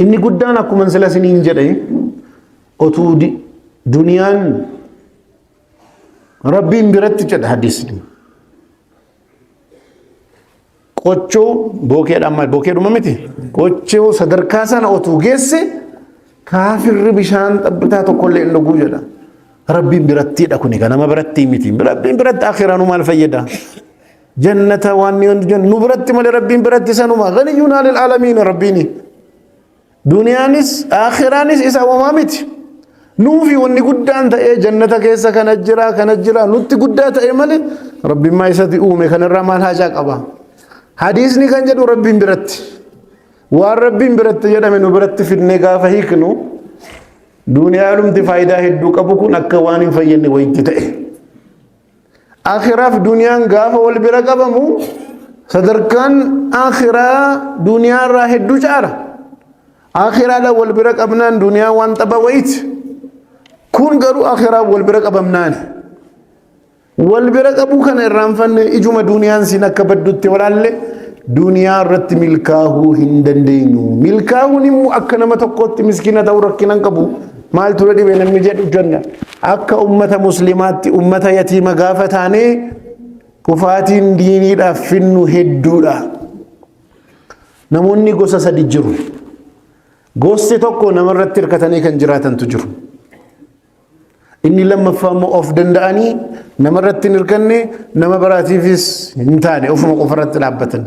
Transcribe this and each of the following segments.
إني قدان أكو من سلاسنين جري أتو دنيان ربي برت جد حديثني قوتشو بوكي أما بوكي رممتي قوتشو صدر كاسان أتو جيسي كافر بشان تبتاتو كل إنه جوجلا ربي برتي أكوني كنا ما برتي ميتي ربي برت آخرا نو مال فيدا جنة وانيون جن نبرت مال ربي برت سنوما غنيون على العالمين ربيني دنيانيس آخرانيس إسا ومامت نوفي وني قدان تأي جنة كيسا كنجرا نوتي قدان تأي مالي ربي ما يساتي أومي كان الرحمن هاجاك أبا حديثني كان جدو ربي برت وان ربي برت جدا من برت في النقا فهيكنو دنيا علم تفايدة هدو كبكون أكواني فيني وينتي تأي آخرة في دنيا غافة والبرا قبمو صدركان آخرة دنيا را هدو جارة آخرة لا والبرا قبنان دنيا وان تبويت كون قروا آخرة والبرا قبمنان والبرا قبو كان الرانفن إجوم دنيا سينا كبدو تولال دنيا رت ملكاهو هندن دينو ملكاهو نمو أكنا متقوت مسكينة دوركنا قبو مال تولدي بين المجد الجنة أكا أمة مسلمات أمة يتيم غافتاني كفاتين ديني دا فنو هدو دا نموني غوسا سدي جرو غوسي توكو نمرت تركتاني كان جراتن تجرو إني لما فهمو أوف دنداني نمرت نركني نمبراتي فيس انتاني أوفما قفرت لعبتن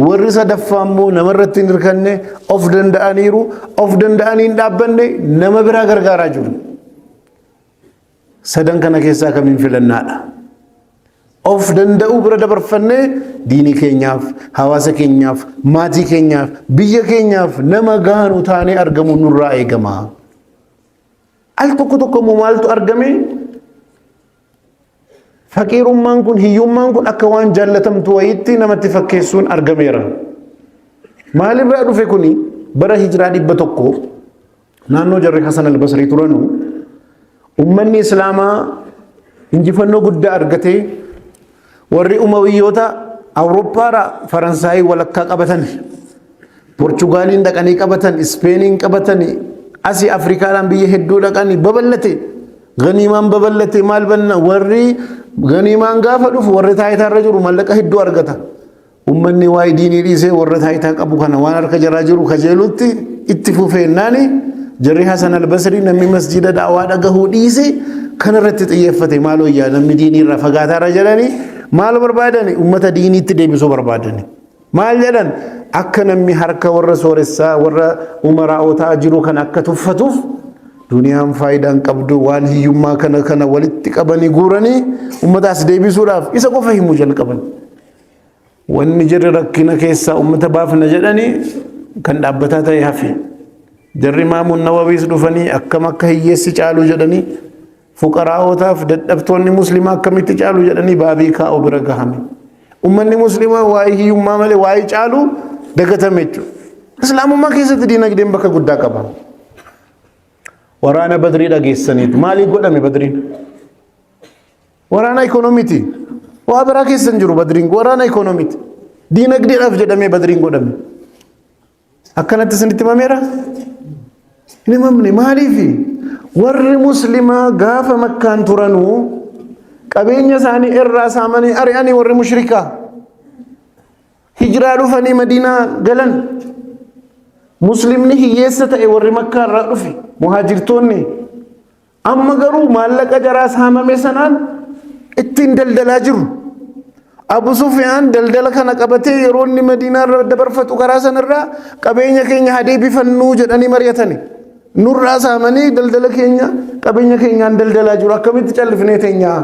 ورسا دفامو نمرت نركني أوف دندانيرو أوف دنداني لعبني نمبرا غرغارا جرو سدن كان كيسا كمين في النالا أوف دندأو برد برفني ديني كينياف حواسة كينياف ماتي كينياف بيجا كينياف نما غانو تاني أرغمو نرائي غما التوكو ممالتو أرغمي فقير مان كن هيوم مان كن أكوان جلتم تويتي نما تفكيسون أرغميرا مالي برادو فيكوني برا هجراني بتوكو نانو جري حسن البصري ترانو أمني إسلاما إنجفنو قد أرغتي ورّي أمويوتا أوروبا را فرنساي ولكا قبتن برتغالين دقاني قبتن إسبانين قبتن أسي أفريقا لان بيه هدو دقاني ببلتي غنيمان ببلتي مال بنا ورّي غنيمان غافة دوف ورّي تايتا رجل مالك هدو أرغتا أمني واي ديني ريسي ورّي تايتا قبو كان وانارك جراجرو خجلوتي اتفو فيناني جري حسن البصري نمي مسجد دعوة دقهو ديسي كان رتت إيفتي مالو يا نمي ديني رفقاتا رجلاني مال بربادني أمة ديني تدبسو بربادني مال جدن أكا نمي حركة ورّا سورسا ورّا أمراء تاجرو كان أكا تفتوف دنيا فايدان قبدو والي يما كان ولتقبني غورني أمة داس دبسو راف إسا قو فهمو جل قبن والنجر ركنا كيسا أمة باف نجدني كان دابتاتا يحفي جرّي مامو النووي سدفني أكا مكا هيسي چالو جدني فقراء وتاف دفتوني مسلمة كمي تجالو جدني بابي كاو برغهامي أمني مسلمة واي يوم مامل واي چالو دغتمچو اسلام ما كيسه دينا گدم بك گدا قبا ورانا بدري دغيسنيت مالي گدمي بدرين ورانا ايكونوميتي وابرا كيسنجرو بدرين ورانا ايكونوميت دينا گدي اف جدمي بدرين گدمي اكنت سنت ماميرا ني مامني مالي في ور مسلمة غاف مكان ترانو قبينيا ساني إرّا سامني أرياني ور مشركة هجرة رفني مدينة غلن مسلمني هيسة ور مكان رفي مهاجرتوني أما غرو مالك أجرا سامة سنان اتين دلدل أجر أبو سفيان دلدل كان قبتي يروني مدينة دبر فتو غراسن الرّا قبينيا كينيا هدي بفنو جدني مريتني نور راسامني دلدل كينيا قبينيا كينيا دلدل أجر كميت تشلفني تينيا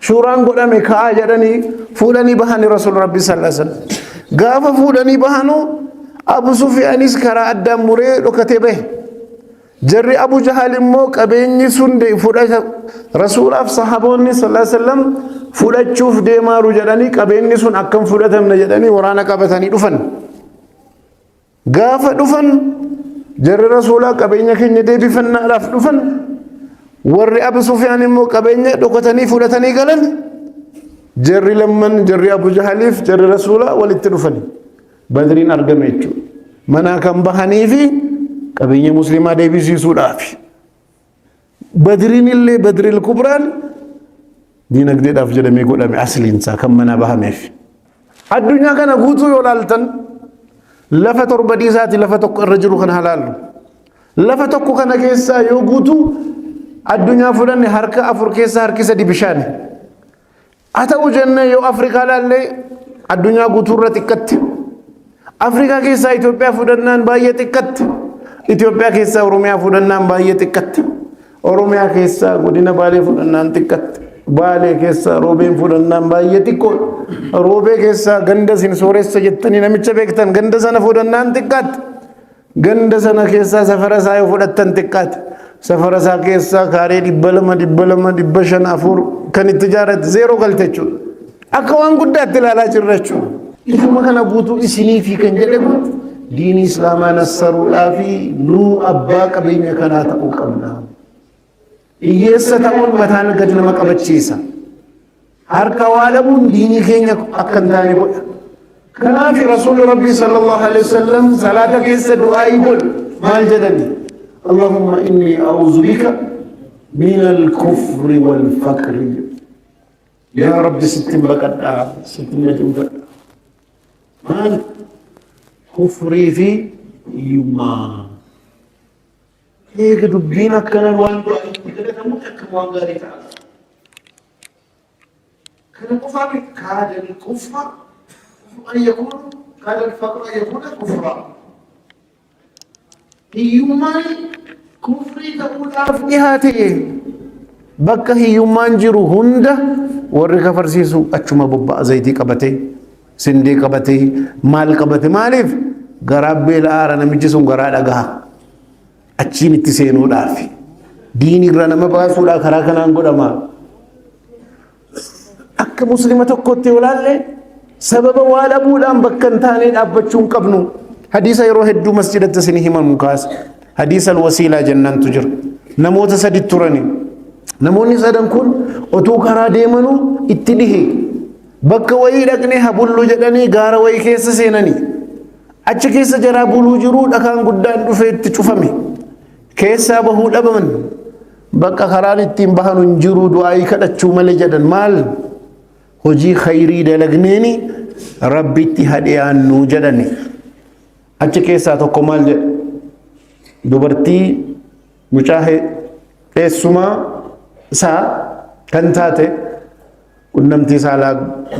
شوران قدامي كا جدني فولاني بهاني رسول ربي صلى الله عليه وسلم غافا فولاني بهانو أبو سفيان إسكرا أدام مري لكتبه جري أبو جهل مو قبيني سندي فولا رسول أف صحابوني صلى الله عليه وسلم فولا تشوف ديما رجلاني قبيني سن أكم فولا تمن جدني ورانا قبتاني دفن غافا دفن جري رسولا قبيني كيني دي بفن ألاف دفن ور أبو سفيان مو قبيني دقتني فولتني قالن جري لمن جري أبو جهليف جري رسولا ولتدفني بدرين أرقميتشو منا كم بحني في qabeenya muslimaa deebisiisuudhaaf badriin illee badril kubraan diinagdeedhaaf jedhamee godhame asliinsaa kan mana bahameef addunyaa kana guutuu yoo ilaaltan lafa torbadiisaati lafa tokko irra jiru kan halaallu lafa tokko kana keessaa yoo guutuu addunyaa fudhanne harka afur keessaa harki sadi bishaani haa ta'u jennee yoo afrikaa laallee addunyaa guutuu irra xiqqatti afrikaa keessaa Itoophiyaa fudhannaan baay'ee xiqqatti Itoophiyaa keessaa Oromiyaa fudhannaan baay'ee xiqqatti Oromiyaa keessaa godina Baalee fudhannaan xiqqatti Baalee keessaa Roobeen fudhannaan baay'ee xiqqoo Roobee keessaa ganda sin sooressa jettanii namicha beektan ganda sana fudhannaan xiqqaatti ganda sana keessaa safara isaa yoo fudhattan xiqqaatti safara isaa keessaa kaaree 200 kan itti ijaarrate zeeroo galte jechuudha akka waan guddaatti ilaalaa jirra jechuudha isuma kana guutuu isinii fi kan jedhe diinii islaamaa nassaruudhaa fi nuu abbaa qabeenya kanaa ta'uu qabna hiyyeessa ta'uun mataan gadi nama qabachiisa harka waa dhabuun diinii keenya akka hin taane godha kanaaf rasuulli rabbii sallallahu alaihi wasallam salaata keessa du'aa'ii godhu maal jedhani اللهم إني أعوذ بك من الكفر والفقر يا رب ستين بقد ستين بقد مال كفري في يوما هيك دبينا كان الوالد كده تموت كم وانغاري تعالى كان الكفر كاد الكفر أن يكون كاد الفقر أن يكون كفرا hiyyummaan kufrii ta'uudhaaf dhihaate bakka hiyyummaan jiru hunda warri kafarsiisu achuma bobba'a zayitii qabate sindee qabate maal qabate maaliif garaa beela'aara namichi sun garaa dhagaha achiin itti seenuudhaaf diinii irra nama baasuudhaaf karaa kanaan godhama akka muslima tokkotti olaalle sababa waa dhabuudhaan bakka hin taane dhaabbachuu hin qabnu حديث يروح الدو مسجد التسنيه من مكاس حديث الوسيلة جنان تجر نموت سد التراني نموني سدن كون أتو كرا ديمنو اتليه بك وي لكني هبولو جدني غار وي كيس سينني أچ كيس جرا بولو جرو دكان قدان دفيت تشوفمي كيس بهو دبمن بك خران التيم بهنو نجرو دعاي كدچو ملي جدن مال هجي خيري دلغنيني ربي اتحاديان نو جدني achi keessaa tokko maal jedhe dubartii mucaa eessumaa isaa kan taate qunnamtii saalaa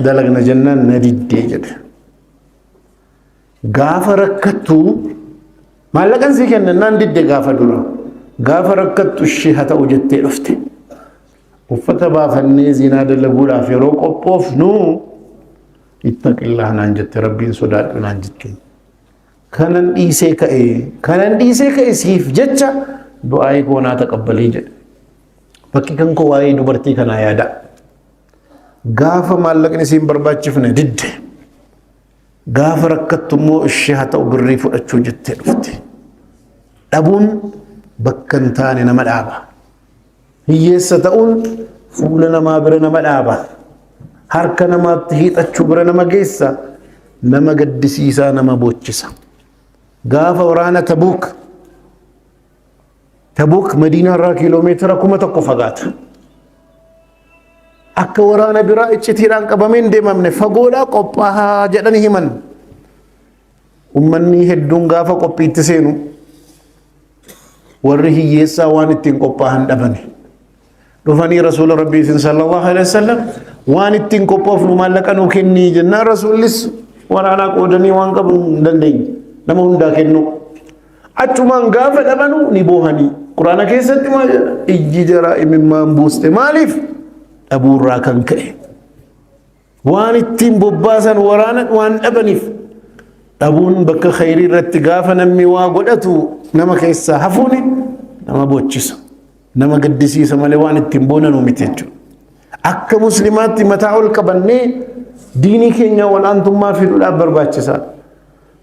dalagna jennaan na diddee jedhe gaafa rakkattu maallaqan sii kennannaan didde gaafa dura gaafa rakkattu ishee haa ta'u jettee dhufte uffata baafannee zinaa dalaguudhaaf yeroo qophoofnu ittaqillaa naan jette rabbiin sodaadhu naan jette kanan dhiisee ka'e siif jecha du'aayii goonaa taqabbalii jedhe bakki kan koo waa'ee dubartii kanaa yaada gaafa maallaqni siin barbaachifne didde gaafa rakkattu immoo ishee haa ta'u birrii fudhachuu jettee dhufte dhabuun bakka hin taane nama dhaaba hiyyeessa ta'uun fuula namaa bira nama dhaaba harka namaatti hiixachuu bira nama geessa nama gaddisiisaa nama boochisa gaafa waraana Tabuuk Madiinaa irraa kiiloomeetira 1000 fagaata akka waraana biraa iccitiidhaan qabameen deemamne fagoodhaa qophaahaa jedhanii himan ummanni hedduun gaafa qophiitti seenu warri hiyyeessaa waan ittiin qophaahan dhabane dhufanii rasuula rabbii sallallahu alaihi wasallam waan ittiin qophoofnu maallaqa nuu kennii jennaan rasuullis waraanaa qoodanii waan qabu hin dandeenye nama hundaa kennu achumaan gaafa dhabanu ni boohanii quraana keessatti maal jedha ijji jaraa imimmaan buuste maaliif dhabuurraa kan ka'e waan ittiin bobbaasan waraana waan dhabaniif dhabuun bakka khayrii irratti gaafa namni waa godhatu nama keessaa hafuuni nama bochisa nama gaddisiisa malee waan ittiin boonanu miti jechuudha akka muslimaatti mataa ol qabannee diinii keenya walaantummaa fiduudhaaf barbaachisaadha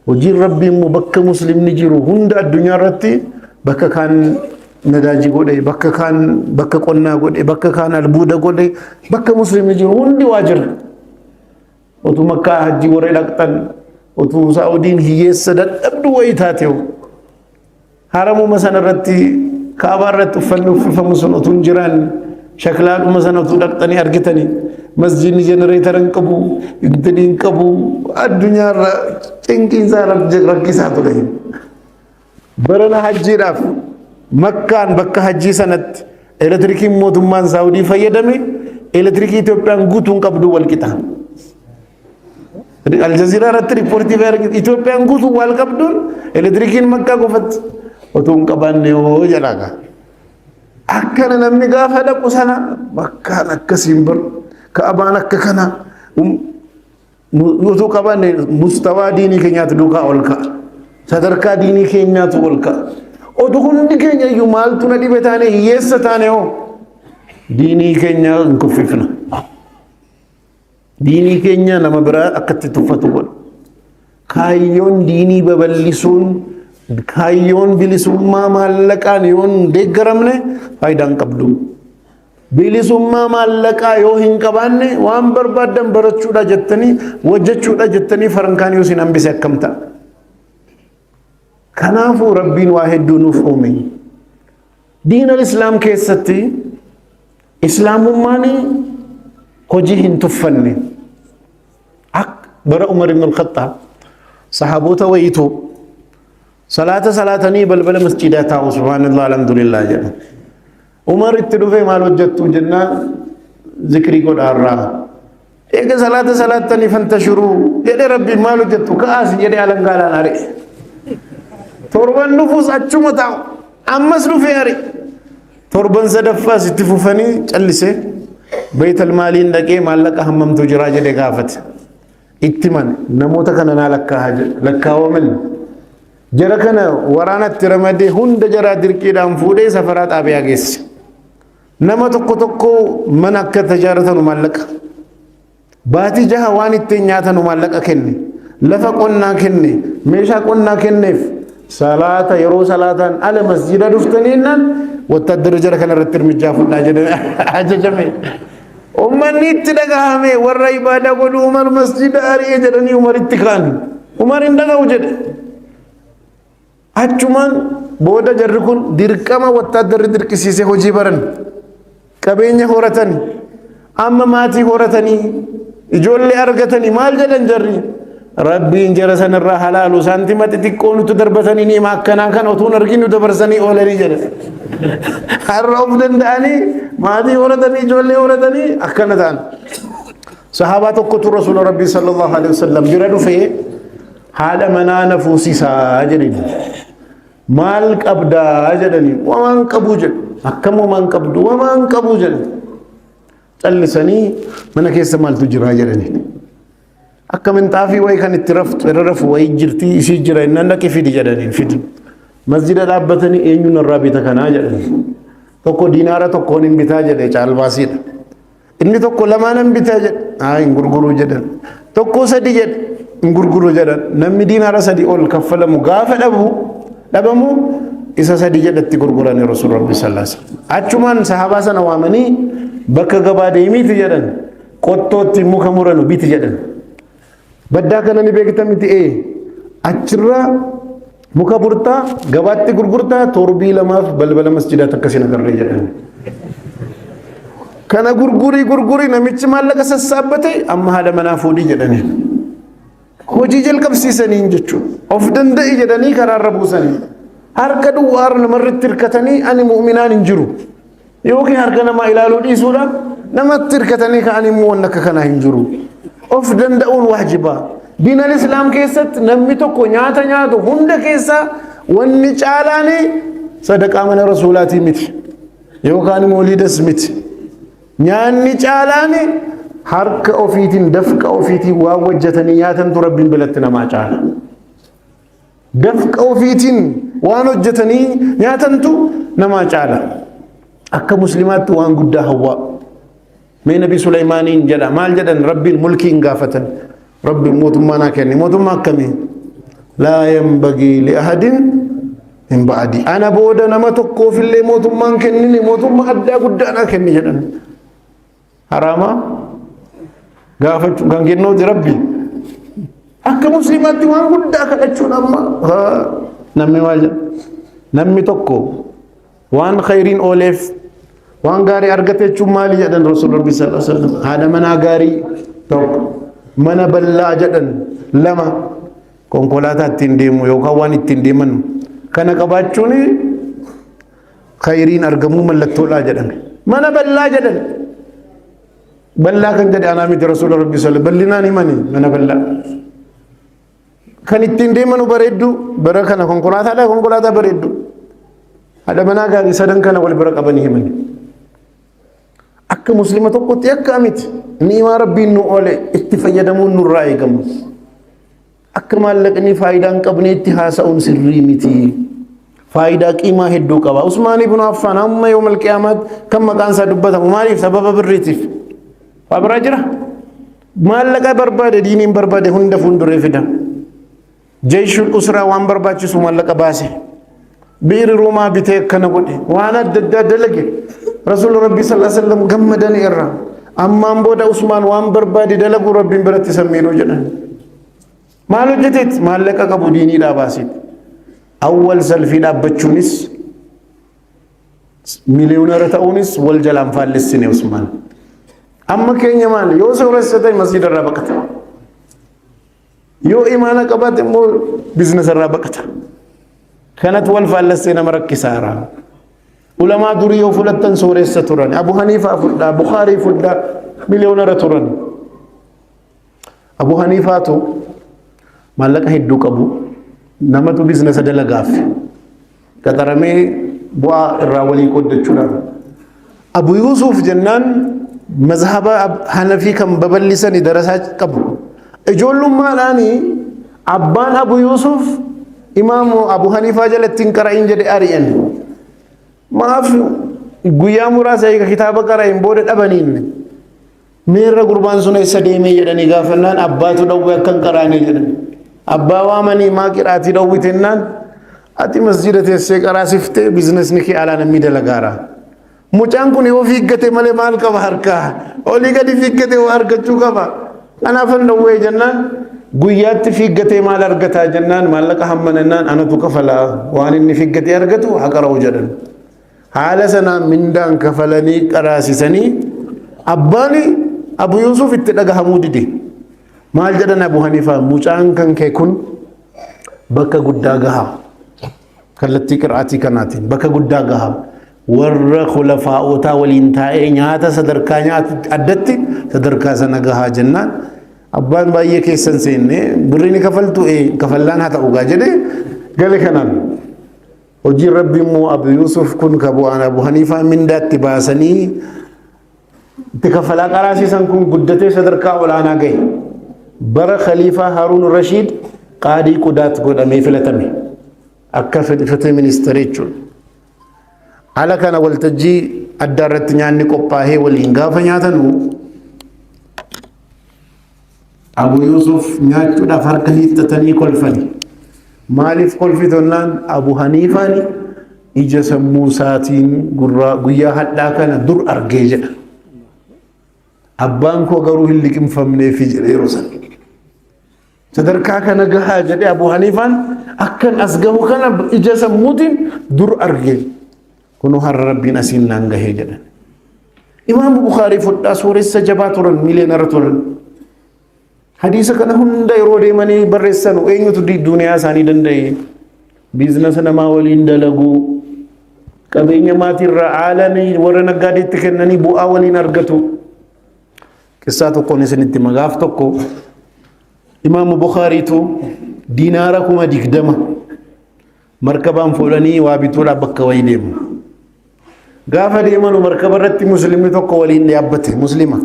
hojiin rabbiin mu bakka muslimni jiru hunda addunyaa irratti bakka kaan nadaajii godhe bakka kaan bakka qonnaa godhe bakka kaan albuuda godhe bakka muslimni jiru hundi waa jira otu makkaa hajjii warra dhaqxan otu saa'udiin hiyyeessa dadhabdu wayii taateewu haramu masana irratti kaaba irratti uffanni uffifamu sun utuu hin jiraan shaklaadhuma sana utuu dhaqxanii argitanii masjidni jenereetara hin qabu intini hin qabu addunyaarra cinqiinsaa rakkisaa ture. Barana hajjiidhaaf makkaan bakka hajjii sanatti elektirikiin mootummaan saawudii fayyadame elektirikii Itoophiyaan guutuun qabdu wal qixa. Aljazeeraa irratti riippoortii fayyadamu Itoophiyaan guutuun wal qabduun elektirikiin makkaa qofatti otoo hin qabaanne yoo jedhaga. Akkana namni gaafa dhaqu sana bakkaan akkasiin bar kaabaan akka kana otoo qabaanne mustawaa diinii keenyaatu duukaa ol ka'a. Sadarkaa diinii keenyaatu ol ka'a. Oduu hundi keenya iyyuu maaltu na dhibe taane hiyyeessa taane hoo diinii keenya hin kuffifna. Diinii keenya nama biraa akkatti tuffatu godha. Kaayyoon diinii babal'isuun kaayyoon bilisummaa maallaqaan yoon deeggaramne faayidaan qabdu. Bilisummaa maallaqaa yoo hin qabaanne waan barbaadan barachuudha jettanii hojjechuudha jettanii farankaan yoo sin hambise akkam ta'a. Kanaafuu rabbiin waa hedduu nuuf uume. Diin al-Islaam keessatti islaamummaan hojii hin tuffanne. Bara Umar ibn al-Khattab sahaboota wayitu salaatanii balbala masjidaa taa'u subhanallah alhamdulillah jedhu. Umar itti dhufee maal hojjettu jennaan zikrii godhaarraa. Eega salaatanii fantashuruu jedhee rabbiin maal hojjettu ka'aas jedhee alangaalaan ari'e. Torban dhufuus achuma taa'u ammas dhufee ari'e. Torban sadaffaas itti fufanii callisee beeytal maaliin dhaqee maallaqa hammamtu jiraa jedhee gaafate. Itti man namoota kana naa lakkaawaman jara kana waraanatti ramadee hunda jaraa dirqiidhaan fuudhee safaraa xaabiyaa geesse. Nama tokko mana akka tajaaratanu maallaqa. Baatii jaha waan ittiin nyaatanu maallaqa kenne. Lafa qonnaa kenne. Meeshaa qonnaa kenneef. Salaata yeroo salaataan ala masjida dhuftaniinnan wattaaddara jara kana irratti hirmichaa fudhaa jedhame ajajame. Ummanni itti dhagahame warra ibaadaa godhu Umar masjida ari'ee jedhanii Umar itti kaan. Umar hin dhagahu jedhe. Achumaan booda jarri kun dirqama wattaaddarri dirqisiisee hojii baran. Qabeenya horatanii amma maatii horatanii ijoollee argatanii maal jedhan jarri. Rabbiin jara sanarraa halaalu saantima xixiqqoo nuti darbatanii ni akkanaa kan otuun arginu dabarsanii oolanii jedhan. Har'a of danda'anii maatii horatanii ijoollee horatanii akkana ta'an. Sahaabaa tokkotu rasuula rabbii sallallahu alaihi wasallam bira dhufee haadha manaa na fuusisaa jedhani. Maal qabdaa jedhani waan qabu jedhu akkam waan qabdu waan qabu jedhu. Callisanii mana keessa maaltu jira jedhani. Akka minxaafii wayi kan itti rafu wayi jirtii isii jira innaan dhaqee fidi jedhaniin fidi. Masjida dhaabbatanii eenyuun irraa bita kanaa jedhani. Tokko diinaara tokkoon hin bitaa jedhe caalbaasiidha. Inni tokko lamaanan bitaa jedhe hin gurguruu jedhan. Tokko sadi jedhe hin gurguruu jedhan. Namni diinaara sadi ol kaffalamu gaafa dhabamu isa sadi jedhatti gurgurani Rasuul Rabbi sallallahu alaihi wasallam. Achumaan sahaabaa sana waamanii bakka gabaa deemiiti jedhan. Qottootti muka muranu biti jedhan. Baddaa kana ni beekta miti achirraa muka burtaa gabaatti gurgurtaa torbii lamaaf balbala masjidaa akkasiin agarree jedhan. Kana gurgurii namichi maallaqa sassaabbate amma haadha manaa fuudhii jedhanii. Hojii jalqabsiisanii jechuudha. Of danda'i jedhanii karaarra buusanii. Harka duwwaa namarratti hirkatanii ani mu'minaan hin jiru. Yookiin harka namaa ilaaluu dhiisuudhaan namatti hirkatanii ka'anii immoo waan akka kanaa hin jiru. Of danda'uun waajiba. Diin al-Islaam keessatti namni tokko nyaata nyaatu hunda keessaa wanni caalaani sadaqaa mana rasuulaatii miti. Yookaan mooliidas miti. Nyaanni caalaani harka ofiitiin dafqa ofiitiin waan hojjetanii nyaatantu rabbiin bilatti namaa caala. Dafqa ofiitiin waan hojjetanii nyaatantu namaa caala. Akka muslimaatti waan guddaa hawwaa. Mee Nabi Suleymaaniin jedha maal jedhan rabbiin mulkii hin gaafatan. Rabbiin mootummaa naa kenni mootummaa akkamii? Laa yanbagii li ahadin min ba'di. Ana booda nama tokkoofillee mootummaan kennini mootummaa addaa guddaa naa kenni jedhan. Haraama gaafachuu kan kennuuti rabbi. Akka muslimaatti waan guddaa kadhachuun amma namni maal jedha? namni tokko waan khayriin ooleef waan gaarii argatee chummaali jedhan Rasuul Rabbi sallallahu alaihi wasallam. Haadha manaa gaarii tokko, mana bal'aa jedhan lama, konkolaataa ittiin deemu yookaan waan ittiin deeman kana qabaachuun khayriin argamuu mallattoodha jedhan. Mana bal'aa jedhan. Bal'aa kan jedhe anaa miti Rasuul Rabbi sallallahu alaihi wasallam. Bal'inaan himani mana bal'aa. Kan ittiin deemanu bareeddu bara kana konkolaataa bareeddu. Haadha manaa gaarii sadan kana wal bira qabanii himani. Akka muslima tokkotti akka miti ni'imaa rabbiin nu oole itti fayyadamuun nurraa eegamu. Akka maallaqni faayidaa hin qabneetti haasa'uun sirrii miti. Faayidaa qiimaa hedduu qaba. Usmaan ibn Affaan amma yoomal qiyaamaat kan maqaan isaa dubbatamu maaliif? Sababa birriitiif. Waa biraa jira. Maallaqa barbaade diiniin barbaade hunda fuulduree fida. Jeeshul usraa waan barbaachisu maallaqa baase. Biiri Roomaa bitee akkana godhe. Waan adda addaa dalage. Rasuul Rabbi sallallahu alaihi wasallam gammadanii irra. Ammaan booda Usmaan waan barbaade dalagu Rabbiin biratti sammiinuu jedhan. Maal hojjeteet? Maallaqa qabu diiniidhaa baaseet. Awwal salfii dhaabbachuunis miliyoonara ta'uunis wal jalaan faallessine Usmaan. Amma keenya maal yoo sooressa ta'e masjiida irraa baqata. Yoo imaana qabaate immoo biizinasa irraa baqata. Kanatu wal faallessee nama rakkisaara. Ulamaa durii yoo fudhattan sooressa turan. Abu Haniifaa fudhaa, Bukhaarii fudhaa miliyoonara turan. Abu Haniifaatu maallaqa hedduu qabu. Namatu biizinasa dalagaaf qaxaramee bu'aa irraa walii qoodachuudhaan. Abu Yuusuf jennaan mazhaba Hanafii kan babal'isanii darasaa qabu. Ijoollummaadhaanii abbaan Abu Yuusuf imaamu Abu Haniifaa jalatti hin qara'in jedhe ari'an. Maaf guyyaa muraasa eega kitaaba qara'in booda dhabaniin miirra gurbaan sun eessa deemee jedhanii gaafannaan abbaatu dhawwee akka hin qaraane jedhan. Abbaa waamanii maa qiraatii dhawwitennaan ati masjida teessee qaraasiftee biizinasni kee alaa namni dalagaara. Mucaan kun yoo fiiggate malee maal qaba harkaa? Olii gadi fiiggate waa argachuu qaba. Kanaafan dhawwee jennaan guyyaatti fiiggatee maal argataa jennaan maallaqa hammanannaan anatu kafalaa waan inni fiiggatee argatu haa qara'u jedhan. Haala sanaan mindaan kafalanii qaraasisanii abbaani Abu Yuusuf itti dhagahamuu dide. Maal jedhan Abu Haniifaa mucaan kan kee kun bakka guddaa gahaa kallattii qiraatii kanaatiin bakka guddaa gahaa warra khulafaa'otaa waliin taa'ee nyaata sadarkaa nyaata addatti sadarkaa sana gahaa jennaan abbaan baay'ee keessan seenne birriin kafaltu kafallaan haa ta'u gaa jedhee gale kanaan hojii rabbi immoo Abu Yuusuf kun ka bu'aan Abu Haniifaa mindaatti baasanii itti kafalaa qaraasisan kun guddatee sadarkaa olaanaa gahe. Bara Khaliifaa Haaruun Rashiid qaadii qudaat godhamee filatame akka fedhii ministeera jechuudha. Haala kana waltajjii adda irratti nyaanni qophaa'ee waliin gaafa nyaatanu Abu Yuusuf nyaachuudhaaf harka hiixatanii kolfani. Maaliif kolfitonnaan Abu Haniifaan ija sammuu isaatiin guyyaa hadhaa kana dur argee jedha. Abbaan koo garuu hin liqimfamneefi jedhee yeroo sana. Sadarkaa kana gahaa jedhee Abu Haniifaan akkan as gahu kana ija sammuutiin dur argee. Kunu har'a rabbiin asiin naan gahee jedhan. Imaamu Bukhaarii fudhaa sooressa jabaa turan miliyoonara turan. Hadiisa kana hunda yeroo deemanii barreessan eenyutu duniyaa isaanii danda'e. Biizinasa namaa waliin dalaguu qabeenya maatiirraa aalanii warra naggaadeetti kennanii bu'aa waliin argatu. Qissaa tokkoon isinitti magaaf tokko Imaamu Bukhaariitu diinaara 20,000 markabaan fuudhanii waa bituudhaaf bakka wayii deemu. Gaafa deemanu markaba irratti muslimni tokko waliin dhaabbate muslima.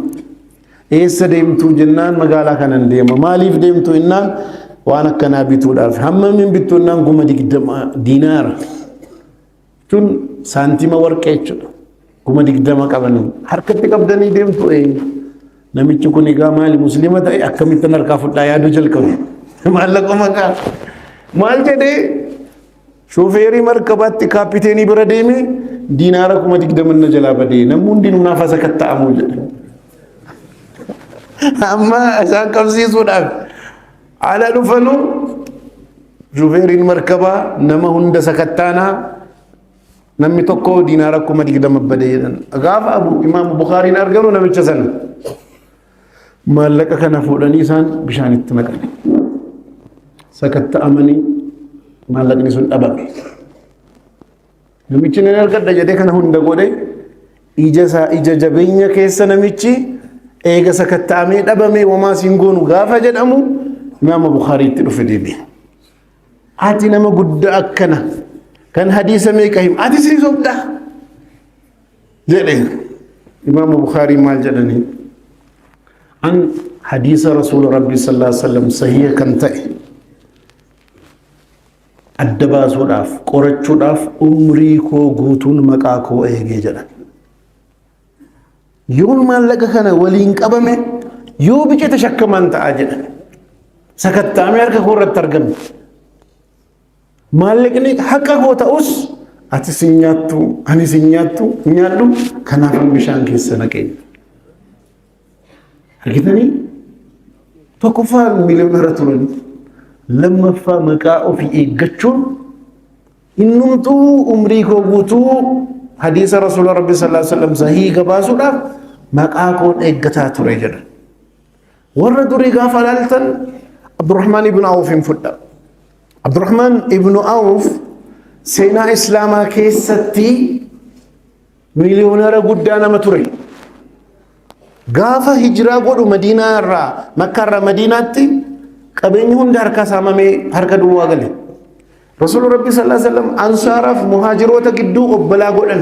Eessa deemtu jennaan magaalaa kanan deema. Maaliif deemtu innaan waan akkanaa bituudhaaf. Hammamiin bittu innaan 20,000 diinaara. Tun saantima warqee jechuudha. 20,000 qabanii harkatti qabdanii deemtu namichi kun egaa maali muslima ta'e akkamittan harkaa fudhaa yaaduu jalqabe. Maallaqa maqaa maal jedhee shooferii markabaatti kaapiteenii bira deeme diinaara 20,000 na jalaa badee namni hundinuu naaf asa katta'amuu jedhe. Amma isaan qabsiisuudhaaf ala dhufanu shofeeriin markabaa nama hunda sakattaanaa namni tokko diinaara 20,000 badeedan gaafa imaam Bukhariin argamu namicha sana maallaqa kana fuudhanii isaan bishaanitti naqan sakatta'amanii maallaqni sun dhabame namichi nan argadha jedhee kana hunda godhe ija jabeenya keessa namichi eega sakatta'amee dhabame wamaa siin goonu gaafa jedhamu imaam Bukhariitti dhufe deebi'e ati nama guddaa akkana kan hadiisa meeqa him ati sii sobda jedhe imaam Bukhari maal jedhani an hadiisa rasuul rabbi sallallahu alaihi wasallam sahiha kan ta'e adda baasuudhaaf qorachuudhaaf umrii koo guutuun maqaa koo eegee jedhan yoon maallaqa kana waliin qabame yoo biqee tashakkaman ta'a jedhan sakattaamee harka koo irratti argame maallaqni haqa koo ta'us ati sin nyaattu ani sin nyaadhu kanaaf bishaan keessa naqeen argitanii tokkoffaa miliyoonara turan lammaffaa maqaa ofii eeggachuun innumtuu umrii koo guutuu hadiisa rasuula rabbi sallallahu alaihi wasallam sahii gabaasuudhaaf maqaa koon eeggataa ture jedhan warra durii gaafa ilaaltan Abdurrahmaan ibn Awf hin fudha Abdurrahmaan ibn Awf seenaa islaamaa keessatti miliyoonara guddaa nama ture gaafa hijiraa godhu Madiinaa irraa Makkaa irraa Madiinaatti qabeenyi hundi harka saamamee harka duwwaa gale rasuula rabbi sallallahu alaihi wasallam ansaaraaf muhaajiroota gidduu obbolaa godhan